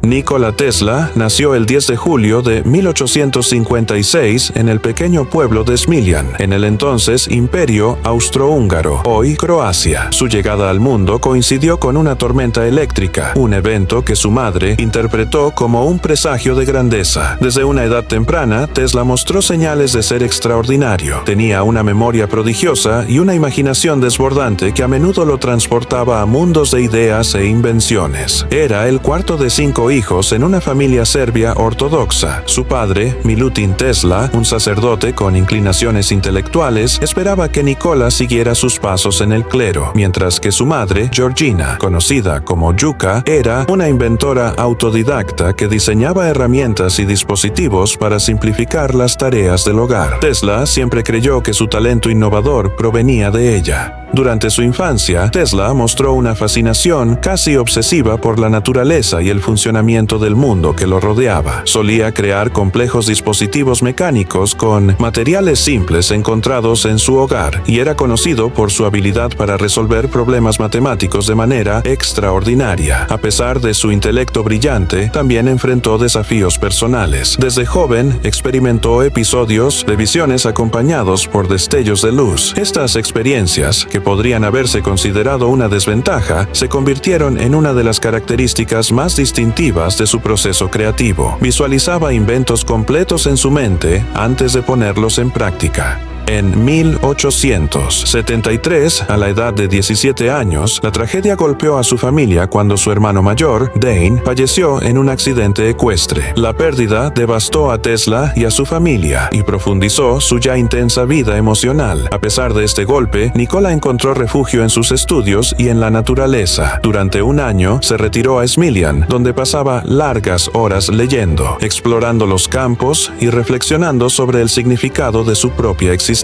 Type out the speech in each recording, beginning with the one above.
Nikola Tesla nació el 10 de julio de 1856 en el pequeño pueblo de Smiljan, en el entonces Imperio Austrohúngaro, hoy Croacia. Su llegada al mundo coincidió con una tormenta eléctrica, un evento que su madre interpretó como un presagio de grandeza. Desde una edad temprana, Tesla mostró señales de ser extraordinario. Tenía una memoria prodigiosa y una imaginación desbordante que a menudo lo transportaba a mundos de ideas e invenciones. Era el cuarto de 5 hijos en una familia serbia ortodoxa. Su padre, Milutin Tesla, un sacerdote con inclinaciones intelectuales, esperaba que Nikola siguiera sus pasos en el clero, mientras que su madre, Georgina, conocida como Yuka, era una inventora autodidacta que diseñaba herramientas y dispositivos para simplificar las tareas del hogar. Tesla siempre creyó que su talento innovador provenía de ella. Durante su infancia, Tesla mostró una fascinación casi obsesiva por la naturaleza y el funcionamiento del mundo que lo rodeaba. Solía crear complejos dispositivos mecánicos con materiales simples encontrados en su hogar y era conocido por su habilidad para resolver problemas matemáticos de manera extraordinaria. A pesar de su intelecto brillante, también enfrentó desafíos personales. Desde joven, experimentó episodios de visiones acompañados por destellos de luz. Estas experiencias, que podrían haberse considerado una desventaja, se convirtieron en una de las características más distintivas de su proceso creativo. Visualizaba inventos completos en su mente antes de ponerlos en práctica. En 1873, a la edad de 17 años, la tragedia golpeó a su familia cuando su hermano mayor, Dane, falleció en un accidente ecuestre. La pérdida devastó a Tesla y a su familia y profundizó su ya intensa vida emocional. A pesar de este golpe, Nikola encontró refugio en sus estudios y en la naturaleza. Durante un año, se retiró a Smiljan, donde pasaba largas horas leyendo, explorando los campos y reflexionando sobre el significado de su propia existencia.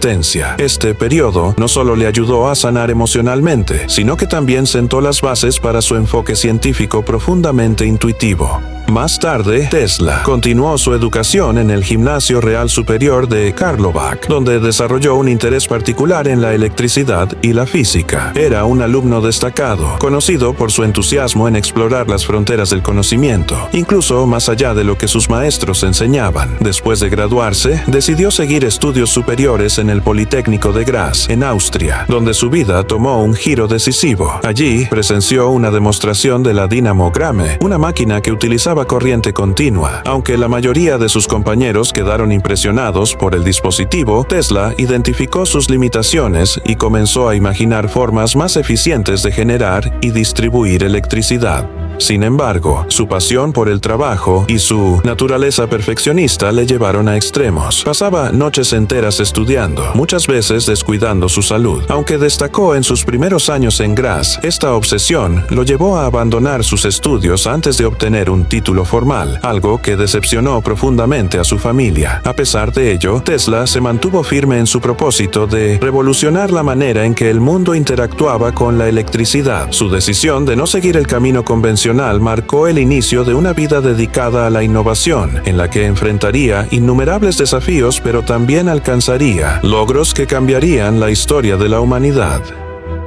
Este periodo no solo le ayudó a sanar emocionalmente, sino que también sentó las bases para su enfoque científico profundamente intuitivo. Más tarde, Tesla continuó su educación en el Gimnasio Real Superior de Karlovac, donde desarrolló un interés particular en la electricidad y la física. Era un alumno destacado, conocido por su entusiasmo en explorar las fronteras del conocimiento, incluso más allá de lo que sus maestros enseñaban. Después de graduarse, decidió seguir estudios superiores en el Politécnico de Graz, en Austria, donde su vida tomó un giro decisivo. Allí, presenció una demostración de la dinamograme, una máquina que utilizaba corriente continua. Aunque la mayoría de sus compañeros quedaron impresionados por el dispositivo, Tesla identificó sus limitaciones y comenzó a imaginar formas más eficientes de generar y distribuir electricidad. Sin embargo, su pasión por el trabajo y su naturaleza perfeccionista le llevaron a extremos. Pasaba noches enteras estudiando, muchas veces descuidando su salud. Aunque destacó en sus primeros años en Graz, esta obsesión lo llevó a abandonar sus estudios antes de obtener un título formal, algo que decepcionó profundamente a su familia. A pesar de ello, Tesla se mantuvo firme en su propósito de revolucionar la manera en que el mundo interactuaba con la electricidad. Su decisión de no seguir el camino convencional marcó el inicio de una vida dedicada a la innovación, en la que enfrentaría innumerables desafíos, pero también alcanzaría logros que cambiarían la historia de la humanidad.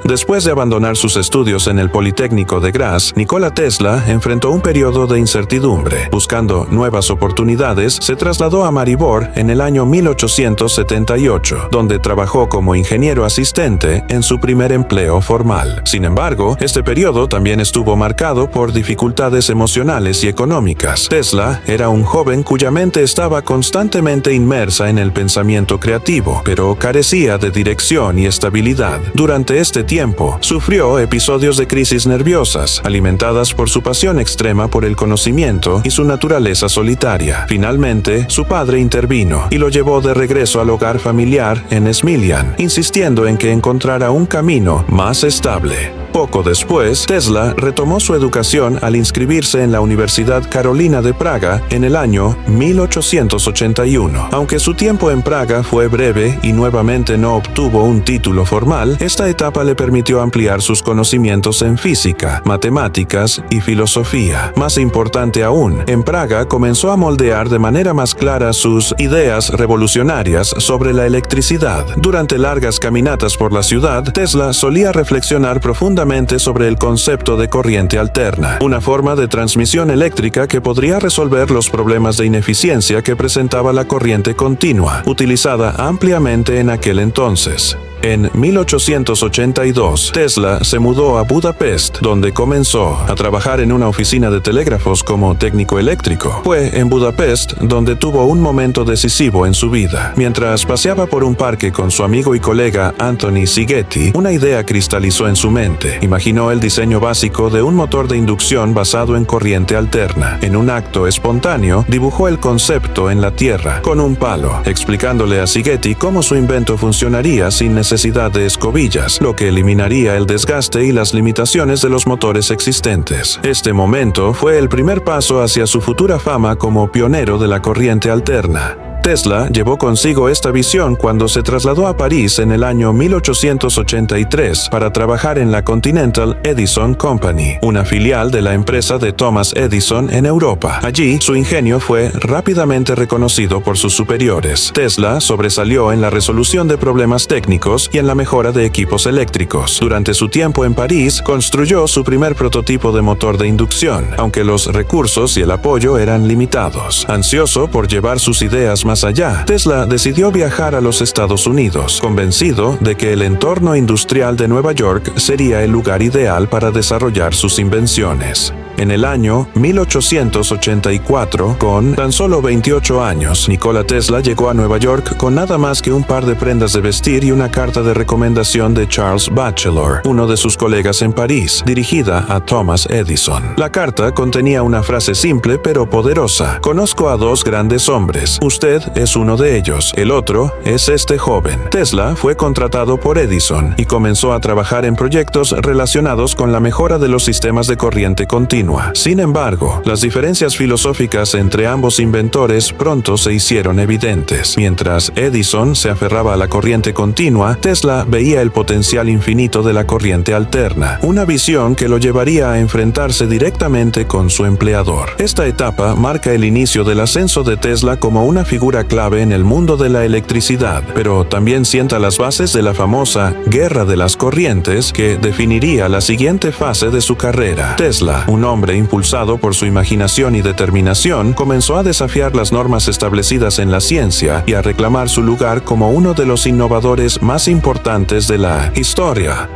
Después de abandonar sus estudios en el Politécnico de Graz, Nikola Tesla enfrentó un periodo de incertidumbre. Buscando nuevas oportunidades, se trasladó a Maribor en el año 1878, donde trabajó como ingeniero asistente en su primer empleo formal. Sin embargo, este periodo también estuvo marcado por dificultades emocionales y económicas. Tesla era un joven cuya mente estaba constantemente inmersa en el pensamiento creativo, pero carecía de dirección y estabilidad. Durante este tiempo, sufrió episodios de crisis nerviosas, alimentadas por su pasión extrema por el conocimiento y su naturaleza solitaria. Finalmente, su padre intervino y lo llevó de regreso al hogar familiar en Smiljan, insistiendo en que encontrara un camino más estable. Poco después, Tesla retomó su educación al inscribirse en la Universidad Carolina de Praga en el año 1881. Aunque su tiempo en Praga fue breve y nuevamente no obtuvo un título formal, esta etapa le permitió ampliar sus conocimientos en física, matemáticas y filosofía. Más importante aún, en Praga comenzó a moldear de manera más clara sus ideas revolucionarias sobre la electricidad. Durante largas caminatas por la ciudad, Tesla solía reflexionar profundamente rápidamente sobre el concepto de corriente alterna, una forma de transmisión eléctrica que podría resolver los problemas de ineficiencia que presentaba la corriente continua, utilizada ampliamente en aquel entonces. En 1882, Tesla se mudó a Budapest, donde comenzó a trabajar en una oficina de telégrafos como técnico eléctrico. Fue en Budapest donde tuvo un momento decisivo en su vida. Mientras paseaba por un parque con su amigo y colega Anthony Sigeti, una idea cristalizó en su mente. Imaginó el diseño básico de un motor de inducción basado en corriente alterna. En un acto espontáneo, dibujó el concepto en la tierra con un palo, explicándole a Sigeti cómo su invento funcionaría sin necesidad de escobillas, lo que eliminaría el desgaste y las limitaciones de los motores existentes. Este momento fue el primer paso hacia su futura fama como pionero de la corriente alterna. Tesla llevó consigo esta visión cuando se trasladó a París en el año 1883 para trabajar en la Continental Edison Company, una filial de la empresa de Thomas Edison en Europa. Allí, su ingenio fue rápidamente reconocido por sus superiores. Tesla sobresalió en la resolución de problemas técnicos y en la mejora de equipos eléctricos. Durante su tiempo en París, construyó su primer prototipo de motor de inducción, aunque los recursos y el apoyo eran limitados. Ansioso por llevar sus ideas más allá, Tesla decidió viajar a los Estados Unidos, convencido de que el entorno industrial de Nueva York sería el lugar ideal para desarrollar sus invenciones. En el año 1884, con tan solo 28 años, Nikola Tesla llegó a Nueva York con nada más que un par de prendas de vestir y una carta de recomendación de Charles Batchelor, uno de sus colegas en París, dirigida a Thomas Edison. La carta contenía una frase simple pero poderosa: "Conozco a dos grandes hombres. Usted es uno de ellos. El otro es este joven". Tesla fue contratado por Edison y comenzó a trabajar en proyectos relacionados con la mejora de los sistemas de corriente continua. Sin embargo, las diferencias filosóficas entre ambos inventores pronto se hicieron evidentes. Mientras Edison se aferraba a la corriente continua, Tesla veía el potencial infinito de la corriente alterna, una visión que lo llevaría a enfrentarse directamente con su empleador. Esta etapa marca el inicio del ascenso de Tesla como una figura clave en el mundo de la electricidad, pero también sienta las bases de la famosa guerra de las corrientes que definiría la siguiente fase de su carrera. Tesla, un hombre impulsado por su imaginación y determinación, comenzó a desafiar las normas establecidas en la ciencia y a reclamar su lugar como uno de los innovadores más importantes de la historia.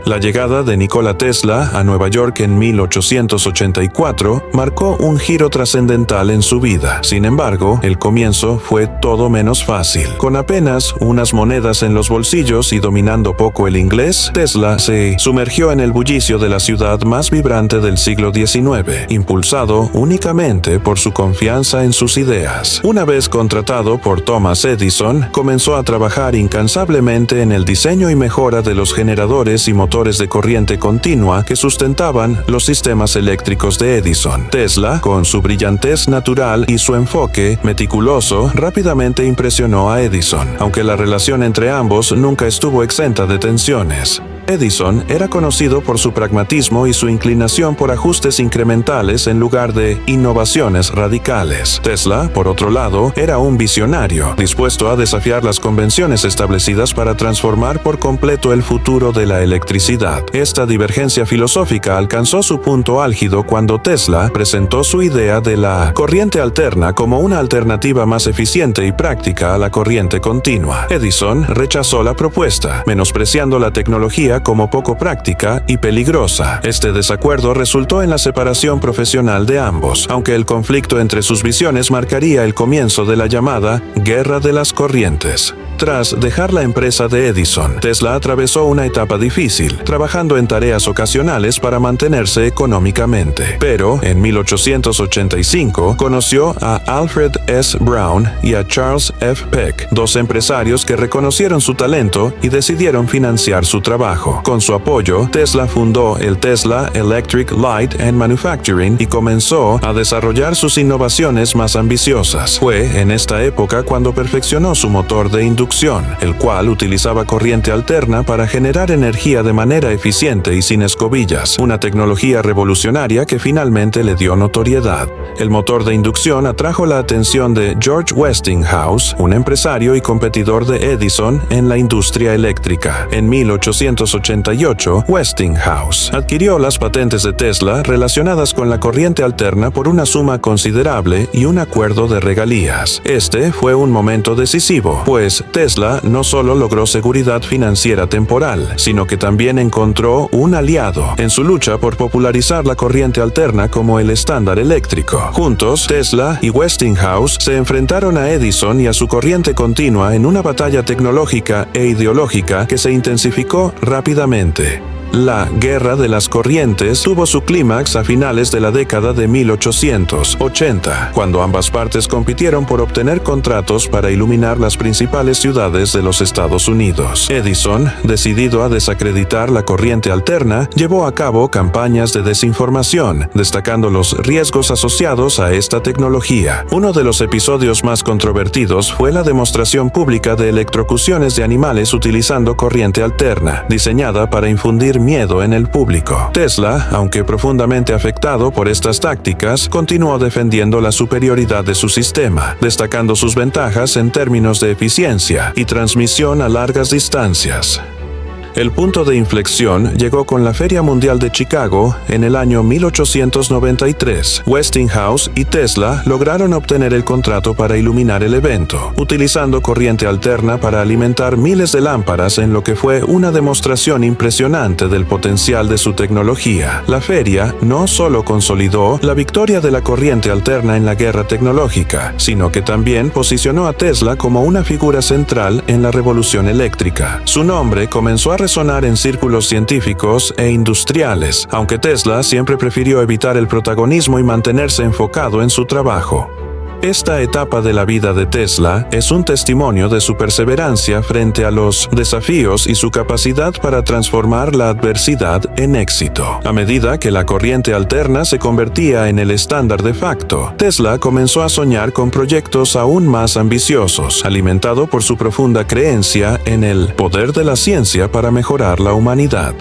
La llegada de Nikola Tesla a Nueva York en 1884 marcó un giro trascendental en su vida. Sin embargo, el comienzo fue todo menos fácil. Con apenas unas monedas en los bolsillos y dominando poco el inglés, Tesla se sumergió en el bullicio de la ciudad más vibrante del siglo XIX, impulsado únicamente por su confianza en sus ideas. Una vez contratado por Thomas Edison, comenzó a trabajar incansablemente en el diseño y mejora de los generadores y motores de corriente continua que sustentaban los sistemas eléctricos de Edison. Tesla, con su brillantez natural y su enfoque meticuloso, rápidamente impresionó a Edison, aunque la relación entre ambos nunca estuvo exenta de tensiones. Edison era conocido por su pragmatismo y su inclinación por ajustes incrementales en lugar de innovaciones radicales. Tesla, por otro lado, era un visionario, dispuesto a desafiar las convenciones establecidas para transformar por completo el futuro de la electricidad. Esta divergencia filosófica alcanzó su punto álgido cuando Tesla presentó su idea de la corriente alterna como una alternativa más eficiente y práctica a la corriente continua. Edison rechazó la propuesta, menospreciando la tecnología como poco práctica y peligrosa. Este desacuerdo resultó en la separación profesional de ambos, aunque el conflicto entre sus visiones marcaría el comienzo de la llamada Guerra de las Corrientes. Tras dejar la empresa de Edison, Tesla atravesó una etapa difícil, trabajando en tareas ocasionales para mantenerse económicamente. Pero, en 1885, conoció a Alfred S. Brown y a Charles F. Peck, dos empresarios que reconocieron su talento y decidieron financiar su trabajo. Con su apoyo, Tesla fundó el Tesla Electric Light and Manufacturing y comenzó a desarrollar sus innovaciones más ambiciosas. Fue en esta época cuando perfeccionó su motor de inducción inducción, el cual utilizaba corriente alterna para generar energía de manera eficiente y sin escobillas, una tecnología revolucionaria que finalmente le dio notoriedad. El motor de inducción atrajo la atención de George Westinghouse, un empresario y competidor de Edison en la industria eléctrica. En 1888, Westinghouse adquirió las patentes de Tesla relacionadas con la corriente alterna por una suma considerable y un acuerdo de regalías. Este fue un momento decisivo, pues Tesla no solo logró seguridad financiera temporal, sino que también encontró un aliado en su lucha por popularizar la corriente alterna como el estándar eléctrico. Juntos, Tesla y Westinghouse se enfrentaron a Edison y a su corriente continua en una batalla tecnológica e ideológica que se intensificó rápidamente. La Guerra de las Corrientes tuvo su clímax a finales de la década de 1880, cuando ambas partes compitieron por obtener contratos para iluminar las principales ciudades de los Estados Unidos. Edison, decidido a desacreditar la corriente alterna, llevó a cabo campañas de desinformación, destacando los riesgos asociados a esta tecnología. Uno de los episodios más controvertidos fue la demostración pública de electrocuciones de animales utilizando corriente alterna, diseñada para infundir miedo en el público. Tesla, aunque profundamente afectado por estas tácticas, continuó defendiendo la superioridad de su sistema, destacando sus ventajas en términos de eficiencia y transmisión a largas distancias. El punto de inflexión llegó con la Feria Mundial de Chicago en el año 1893. Westinghouse y Tesla lograron obtener el contrato para iluminar el evento, utilizando corriente alterna para alimentar miles de lámparas en lo que fue una demostración impresionante del potencial de su tecnología. La feria no solo consolidó la victoria de la corriente alterna en la guerra tecnológica, sino que también posicionó a Tesla como una figura central en la revolución eléctrica. Su nombre comenzó a resonar en círculos científicos e industriales, aunque Tesla siempre prefirió evitar el protagonismo y mantenerse enfocado en su trabajo. Esta etapa de la vida de Tesla es un testimonio de su perseverancia frente a los desafíos y su capacidad para transformar la adversidad en éxito. A medida que la corriente alterna se convertía en el estándar de facto, Tesla comenzó a soñar con proyectos aún más ambiciosos, alimentado por su profunda creencia en el poder de la ciencia para mejorar la humanidad.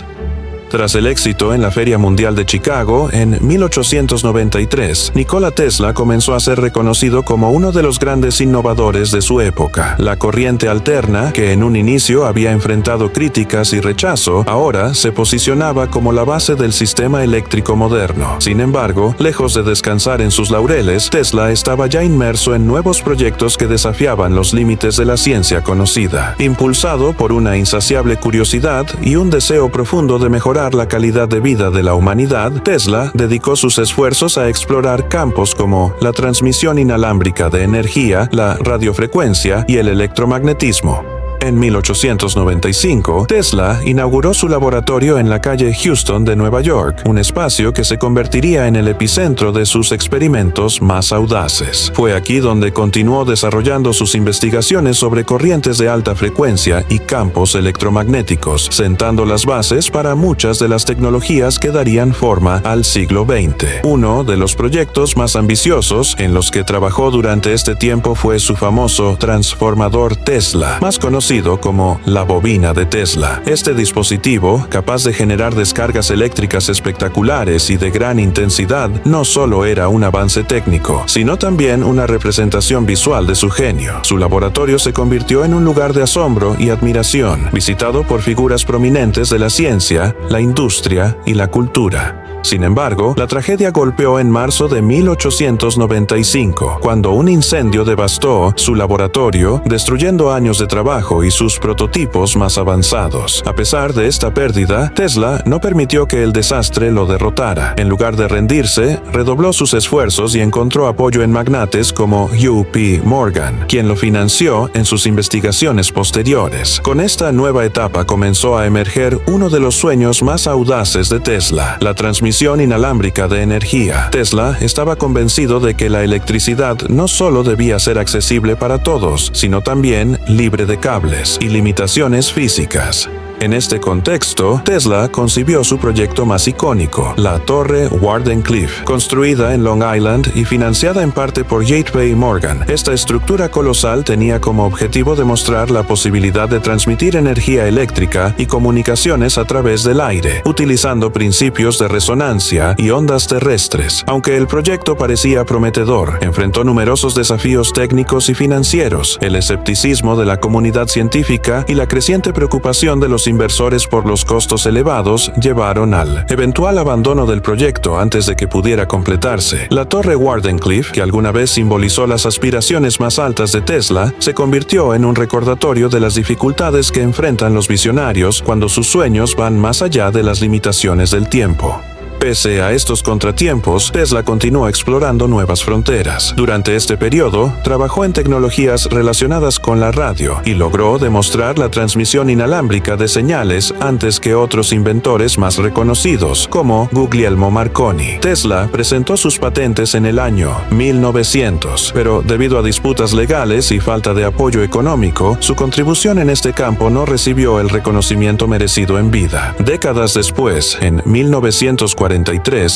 Tras el éxito en la Feria Mundial de Chicago en 1893, Nikola Tesla comenzó a ser reconocido como uno de los grandes innovadores de su época. La corriente alterna, que en un inicio había enfrentado críticas y rechazo, ahora se posicionaba como la base del sistema eléctrico moderno. Sin embargo, lejos de descansar en sus laureles, Tesla estaba ya inmerso en nuevos proyectos que desafiaban los límites de la ciencia conocida. Impulsado por una insaciable curiosidad y un deseo profundo de mejorar la calidad de vida de la humanidad, Tesla dedicó sus esfuerzos a explorar campos como la transmisión inalámbrica de energía, la radiofrecuencia y el electromagnetismo. En 1895, Tesla inauguró su laboratorio en la calle Houston de Nueva York, un espacio que se convertiría en el epicentro de sus experimentos más audaces. Fue aquí donde continuó desarrollando sus investigaciones sobre corrientes de alta frecuencia y campos electromagnéticos, sentando las bases para muchas de las tecnologías que darían forma al siglo XX. Uno de los proyectos más ambiciosos en los que trabajó durante este tiempo fue su famoso transformador Tesla, más conocido como la bobina de Tesla. Este dispositivo, capaz de generar descargas eléctricas espectaculares y de gran intensidad, no solo era un avance técnico, sino también una representación visual de su genio. Su laboratorio se convirtió en un lugar de asombro y admiración, visitado por figuras prominentes de la ciencia, la industria y la cultura. Sin embargo, la tragedia golpeó en marzo de 1895, cuando un incendio devastó su laboratorio, destruyendo años de trabajo y sus prototipos más avanzados. A pesar de esta pérdida, Tesla no permitió que el desastre lo derrotara. En lugar de rendirse, redobló sus esfuerzos y encontró apoyo en magnates como J.P. Morgan, quien lo financió en sus investigaciones posteriores. Con esta nueva etapa comenzó a emerger uno de los sueños más audaces de Tesla, la transmisión inalámbrica de energía. Tesla estaba convencido de que la electricidad no solo debía ser accesible para todos, sino también libre de cables y limitaciones físicas. En este contexto, Tesla concibió su proyecto más icónico, la Torre Wardenclyffe, construida en Long Island y financiada en parte por JP Morgan. Esta estructura colosal tenía como objetivo demostrar la posibilidad de transmitir energía eléctrica y comunicaciones a través del aire, utilizando principios de resonancia y ondas terrestres. Aunque el proyecto parecía prometedor, enfrentó numerosos desafíos técnicos y financieros, el escepticismo de la comunidad científica y la creciente preocupación de los inversores por los costos elevados llevaron al eventual abandono del proyecto antes de que pudiera completarse. La Torre Wardenclyffe, que alguna vez simbolizó las aspiraciones más altas de Tesla, se convirtió en un recordatorio de las dificultades que enfrentan los visionarios cuando sus sueños van más allá de las limitaciones del tiempo. Pese a estos contratiempos, Tesla continuó explorando nuevas fronteras. Durante este periodo, trabajó en tecnologías relacionadas con la radio y logró demostrar la transmisión inalámbrica de señales antes que otros inventores más reconocidos, como Guglielmo Marconi. Tesla presentó sus patentes en el año 1900, pero debido a disputas legales y falta de apoyo económico, su contribución en este campo no recibió el reconocimiento merecido en vida. Décadas después, en 1943,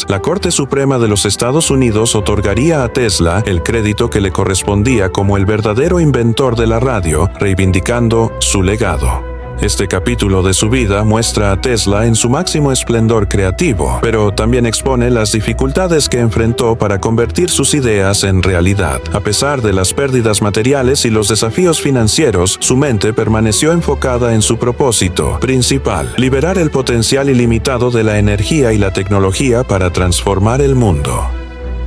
la Corte Suprema de los Estados Unidos otorgaría a Tesla el crédito que le correspondía como el verdadero inventor de la radio, reivindicando su legado. Este capítulo de su vida muestra a Tesla en su máximo esplendor creativo, pero también expone las dificultades que enfrentó para convertir sus ideas en realidad. A pesar de las pérdidas materiales y los desafíos financieros, su mente permaneció enfocada en su propósito principal: liberar el potencial ilimitado de la energía y la tecnología para transformar el mundo.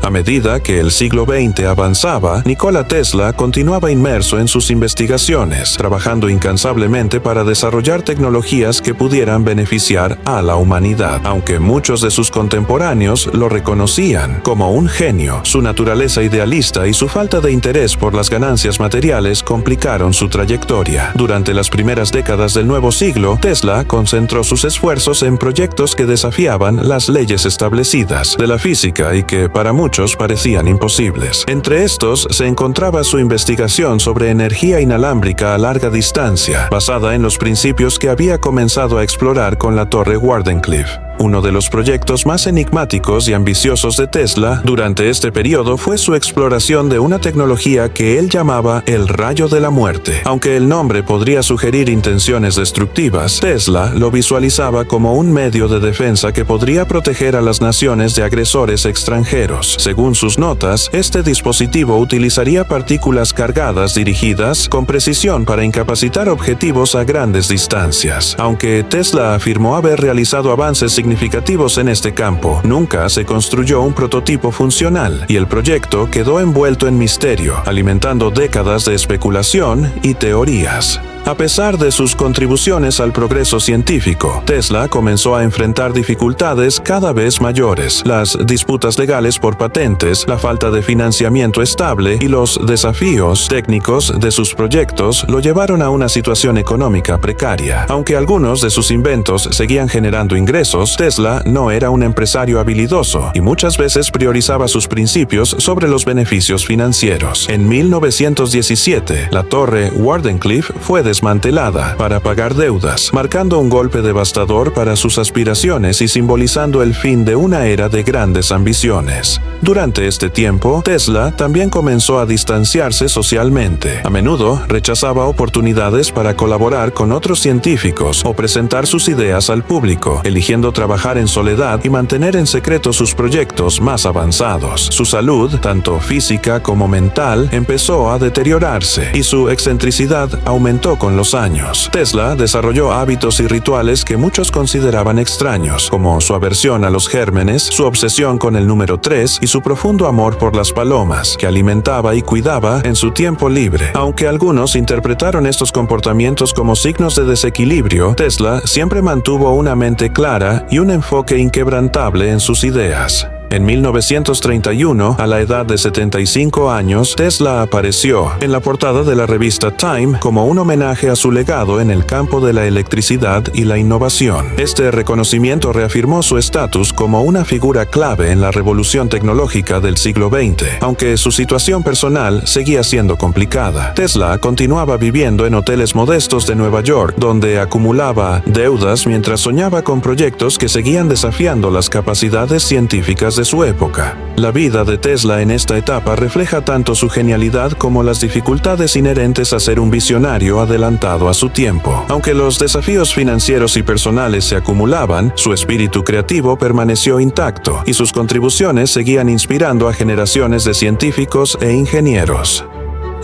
A medida que el siglo XX avanzaba, Nikola Tesla continuaba inmerso en sus investigaciones, trabajando incansablemente para desarrollar tecnologías que pudieran beneficiar a la humanidad. Aunque muchos de sus contemporáneos lo reconocían como un genio, su naturaleza idealista y su falta de interés por las ganancias materiales complicaron su trayectoria. Durante las primeras décadas del nuevo siglo, Tesla concentró sus esfuerzos en proyectos que desafiaban las leyes establecidas de la física y que para muchos parecían imposibles. Entre estos se encontraba su investigación sobre energía inalámbrica a larga distancia, basada en los principios que había comenzado a explorar con la Torre Wardenclyffe. Uno de los proyectos más enigmáticos y ambiciosos de Tesla durante este periodo fue su exploración de una tecnología que él llamaba el rayo de la muerte. Aunque el nombre podría sugerir intenciones destructivas, Tesla lo visualizaba como un medio de defensa que podría proteger a las naciones de agresores extranjeros. Según sus notas, este dispositivo utilizaría partículas cargadas dirigidas con precisión para incapacitar objetivos a grandes distancias. Aunque Tesla afirmó haber realizado avances significativos en este campo, nunca se construyó un prototipo funcional y el proyecto quedó envuelto en misterio, alimentando décadas de especulación y teorías. A pesar de sus contribuciones al progreso científico, Tesla comenzó a enfrentar dificultades cada vez mayores. Las disputas legales por patentes, la falta de financiamiento estable y los desafíos técnicos de sus proyectos lo llevaron a una situación económica precaria. Aunque algunos de sus inventos seguían generando ingresos, Tesla no era un empresario habilidoso y muchas veces priorizaba sus principios sobre los beneficios financieros. En 1917, la Torre Wardenclyffe fue desmantelada para pagar deudas, marcando un golpe devastador para sus aspiraciones y simbolizando el fin de una era de grandes ambiciones. Durante este tiempo, Tesla también comenzó a distanciarse socialmente. A menudo rechazaba oportunidades para colaborar con otros científicos o presentar sus ideas al público, eligiendo trabajar en soledad y mantener en secreto sus proyectos más avanzados. Su salud, tanto física como mental, empezó a deteriorarse y su excentricidad aumentó con los años. Tesla desarrolló hábitos y rituales que muchos consideraban extraños, como su aversión a los gérmenes, su obsesión con el número 3 y su profundo amor por las palomas, que alimentaba y cuidaba en su tiempo libre. Aunque algunos interpretaron estos comportamientos como signos de desequilibrio, Tesla siempre mantuvo una mente clara y un enfoque inquebrantable en sus ideas. En 1931, a la edad de 75 años, Tesla apareció en la portada de la revista Time como un homenaje a su legado en el campo de la electricidad y la innovación. Este reconocimiento reafirmó su estatus como una figura clave en la revolución tecnológica del siglo XX. Aunque su situación personal seguía siendo complicada, Tesla continuaba viviendo en hoteles modestos de Nueva York, donde acumulaba deudas mientras soñaba con proyectos que seguían desafiando las capacidades científicas de su época. La vida de Tesla en esta etapa refleja tanto su genialidad como las dificultades inherentes a ser un visionario adelantado a su tiempo. Aunque los desafíos financieros y personales se acumulaban, su espíritu creativo permaneció intacto y sus contribuciones seguían inspirando a generaciones de científicos e ingenieros.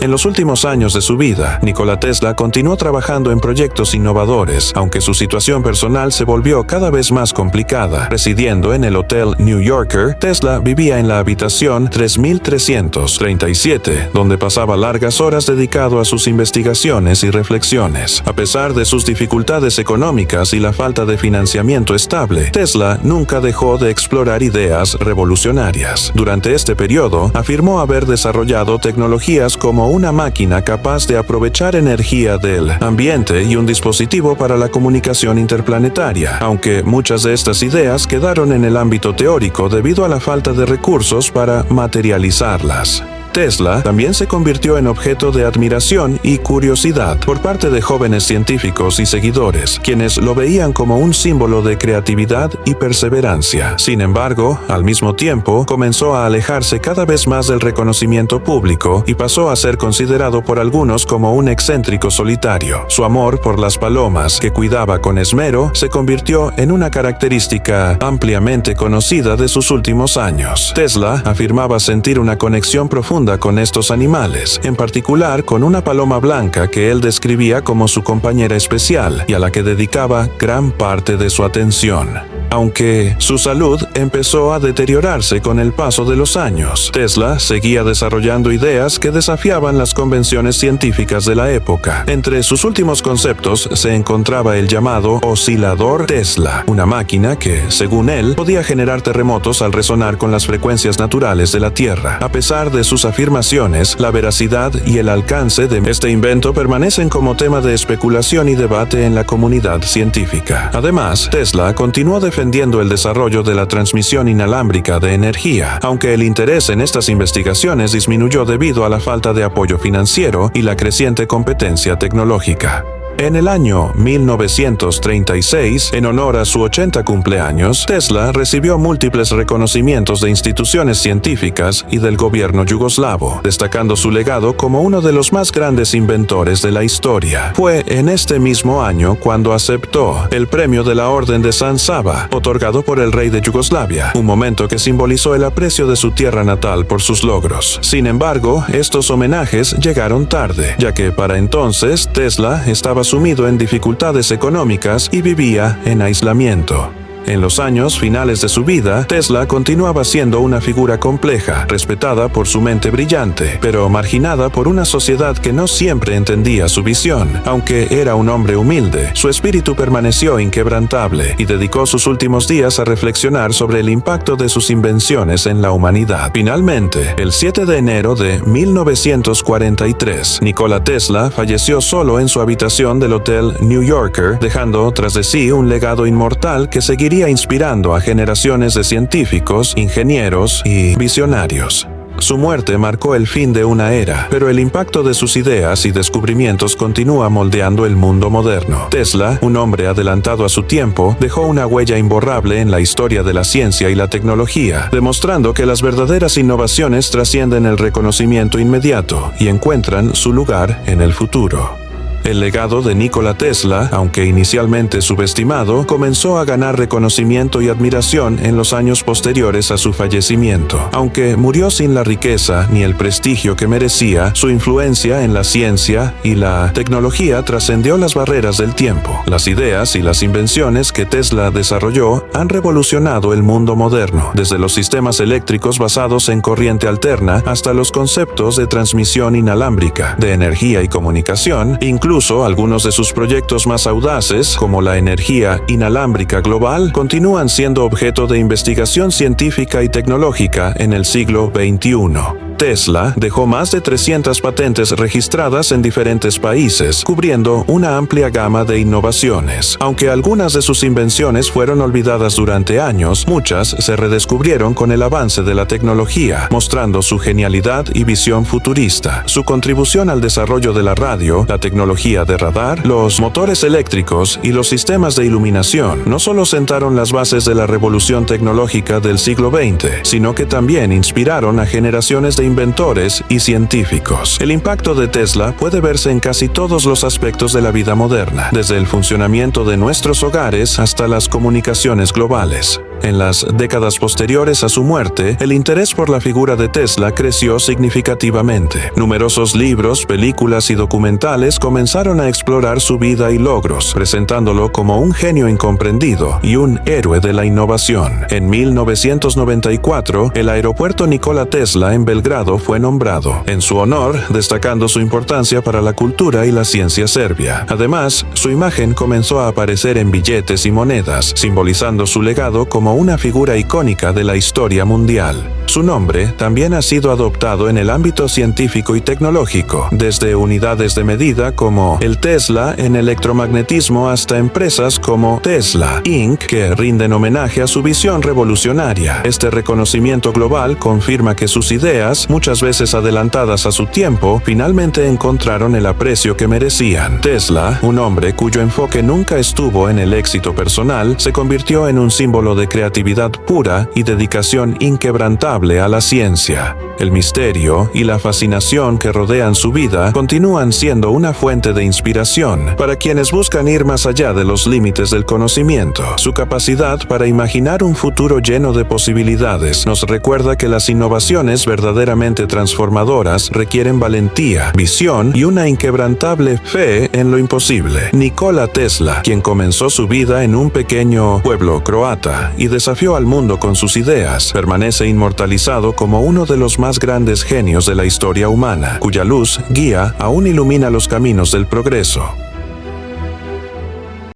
En los últimos años de su vida, Nikola Tesla continuó trabajando en proyectos innovadores, aunque su situación personal se volvió cada vez más complicada. Residiendo en el Hotel New Yorker, Tesla vivía en la habitación 3337, donde pasaba largas horas dedicado a sus investigaciones y reflexiones. A pesar de sus dificultades económicas y la falta de financiamiento estable, Tesla nunca dejó de explorar ideas revolucionarias. Durante este periodo, afirmó haber desarrollado tecnologías como una máquina capaz de aprovechar energía del ambiente y un dispositivo para la comunicación interplanetaria, aunque muchas de estas ideas quedaron en el ámbito teórico debido a la falta de recursos para materializarlas. Tesla también se convirtió en objeto de admiración y curiosidad por parte de jóvenes científicos y seguidores, quienes lo veían como un símbolo de creatividad y perseverancia. Sin embargo, al mismo tiempo, comenzó a alejarse cada vez más del reconocimiento público y pasó a ser considerado por algunos como un excéntrico solitario. Su amor por las palomas, que cuidaba con esmero, se convirtió en una característica ampliamente conocida de sus últimos años. Tesla afirmaba sentir una conexión profunda con estos animales, en particular con una paloma blanca que él describía como su compañera especial y a la que dedicaba gran parte de su atención. Aunque su salud empezó a deteriorarse con el paso de los años, Tesla seguía desarrollando ideas que desafiaban las convenciones científicas de la época. Entre sus últimos conceptos se encontraba el llamado oscilador Tesla, una máquina que, según él, podía generar terremotos al resonar con las frecuencias naturales de la Tierra. A pesar de sus afirmaciones, la veracidad y el alcance de este invento permanecen como tema de especulación y debate en la comunidad científica. Además, Tesla continuó defendiendo el desarrollo de la transmisión inalámbrica de energía, aunque el interés en estas investigaciones disminuyó debido a la falta de apoyo financiero y la creciente competencia tecnológica. En el año 1936, en honor a su 80 cumpleaños, Tesla recibió múltiples reconocimientos de instituciones científicas y del gobierno yugoslavo, destacando su legado como uno de los más grandes inventores de la historia. Fue en este mismo año cuando aceptó el premio de la Orden de San Sava, otorgado por el rey de Yugoslavia, un momento que simbolizó el aprecio de su tierra natal por sus logros. Sin embargo, estos homenajes llegaron tarde, ya que para entonces Tesla estaba sumido en dificultades económicas y vivía en aislamiento. En los años finales de su vida, Tesla continuaba siendo una figura compleja, respetada por su mente brillante, pero marginada por una sociedad que no siempre entendía su visión. Aunque era un hombre humilde, su espíritu permaneció inquebrantable y dedicó sus últimos días a reflexionar sobre el impacto de sus invenciones en la humanidad. Finalmente, el 7 de enero de 1943, Nikola Tesla falleció solo en su habitación del Hotel New Yorker, dejando tras de sí un legado inmortal que seguiría inspirando a generaciones de científicos, ingenieros y visionarios. Su muerte marcó el fin de una era, pero el impacto de sus ideas y descubrimientos continúa moldeando el mundo moderno. Tesla, un hombre adelantado a su tiempo, dejó una huella imborrable en la historia de la ciencia y la tecnología, demostrando que las verdaderas innovaciones trascienden el reconocimiento inmediato y encuentran su lugar en el futuro. El legado de Nikola Tesla, aunque inicialmente subestimado, comenzó a ganar reconocimiento y admiración en los años posteriores a su fallecimiento. Aunque murió sin la riqueza ni el prestigio que merecía, su influencia en la ciencia y la tecnología trascendió las barreras del tiempo. Las ideas y las invenciones que Tesla desarrolló han revolucionado el mundo moderno, desde los sistemas eléctricos basados en corriente alterna hasta los conceptos de transmisión inalámbrica, de energía y comunicación, incluso Incluso algunos de sus proyectos más audaces, como la energía inalámbrica global, continúan siendo objeto de investigación científica y tecnológica en el siglo XXI. Tesla dejó más de 300 patentes registradas en diferentes países, cubriendo una amplia gama de innovaciones. Aunque algunas de sus invenciones fueron olvidadas durante años, muchas se redescubrieron con el avance de la tecnología, mostrando su genialidad y visión futurista. Su contribución al desarrollo de la radio, la tecnología de radar, los motores eléctricos y los sistemas de iluminación no solo sentaron las bases de la revolución tecnológica del siglo XX, sino que también inspiraron a generaciones de inventores y científicos. El impacto de Tesla puede verse en casi todos los aspectos de la vida moderna, desde el funcionamiento de nuestros hogares hasta las comunicaciones globales. En las décadas posteriores a su muerte, el interés por la figura de Tesla creció significativamente. Numerosos libros, películas y documentales comenzaron a explorar su vida y logros, presentándolo como un genio incomprendido y un héroe de la innovación. En 1994, el aeropuerto Nikola Tesla en Belgrado fue nombrado en su honor, destacando su importancia para la cultura y la ciencia serbia. Además, su imagen comenzó a aparecer en billetes y monedas, simbolizando su legado como una figura icónica de la historia mundial. Su nombre también ha sido adoptado en el ámbito científico y tecnológico, desde unidades de medida como el Tesla en electromagnetismo hasta empresas como Tesla, Inc., que rinden homenaje a su visión revolucionaria. Este reconocimiento global confirma que sus ideas, muchas veces adelantadas a su tiempo, finalmente encontraron el aprecio que merecían. Tesla, un hombre cuyo enfoque nunca estuvo en el éxito personal, se convirtió en un símbolo de creatividad pura y dedicación inquebrantable a la ciencia. El misterio y la fascinación que rodean su vida continúan siendo una fuente de inspiración para quienes buscan ir más allá de los límites del conocimiento. Su capacidad para imaginar un futuro lleno de posibilidades nos recuerda que las innovaciones verdaderamente transformadoras requieren valentía, visión y una inquebrantable fe en lo imposible. Nikola Tesla, quien comenzó su vida en un pequeño pueblo croata y desafió al mundo con sus ideas, permanece inmortalizado como uno de los más grandes genios de la historia humana, cuya luz guía aún ilumina los caminos del progreso.